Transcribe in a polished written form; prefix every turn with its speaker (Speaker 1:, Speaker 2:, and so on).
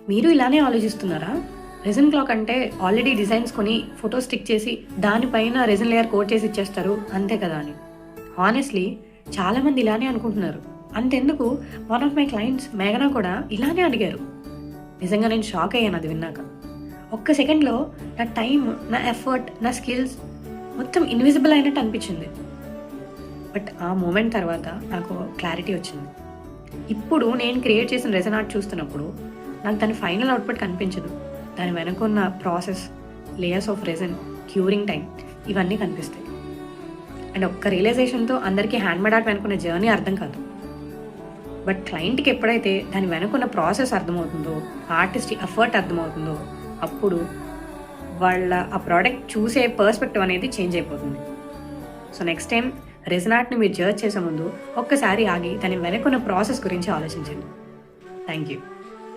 Speaker 1: మీరు ఇలానే ఆలోచిస్తున్నారా? రెజిన్ క్లాక్ అంటే ఆల్రెడీ డిజైన్స్ కొని ఫోటో స్టిక్ చేసి దానిపైన రెజిన్ లేయర్ కోట్ చేసి ఇచ్చేస్తారు అంతే కదా అని. హానెస్ట్లీ చాలామంది ఇలానే అనుకుంటున్నారు. అంతెందుకు, వన్ ఆఫ్ మై క్లయింట్స్ మేఘనా కూడా ఇలానే అడిగారు. నిజంగా నేను షాక్ అయ్యాను అది విన్నాక. ఒక్క సెకండ్లో నా టైం, నా ఎఫర్ట్, నా స్కిల్స్ మొత్తం ఇన్విజిబుల్ అయినట్టు అనిపించింది. బట్ ఆ మూమెంట్ తర్వాత నాకు క్లారిటీ వచ్చింది. ఇప్పుడు నేను క్రియేట్ చేసిన రెజిన్ ఆర్ట్ చూస్తున్నప్పుడు నాకు దాని ఫైనల్ అవుట్పుట్ కనిపించదు. దాని వెనుకున్న process, layers of resin, curing time ఇవన్నీ కనిపిస్తాయి. అండ్ ఒక్క రియలైజేషన్తో అందరికీ హ్యాండ్మేడ్ ఆర్ట్ వెనుకున్న జర్నీ అర్థం కాదు. బట్ క్లయింట్కి ఎప్పుడైతే దాని వెనుకున్న ప్రాసెస్ అర్థమవుతుందో, ఆర్టిస్ట్ ఎఫర్ట్ అర్థమవుతుందో, అప్పుడు వాళ్ళ ఆ ప్రోడక్ట్ చూసే పర్స్పెక్టివ్ అనేది చేంజ్ అయిపోతుంది. సో నెక్స్ట్ టైం రెజిన్ ఆర్ట్ని మీరు జడ్జ్ చేసే ముందు ఒక్కసారి ఆగి దాని వెనుకున్న ప్రాసెస్ గురించి ఆలోచించండి. Thank you.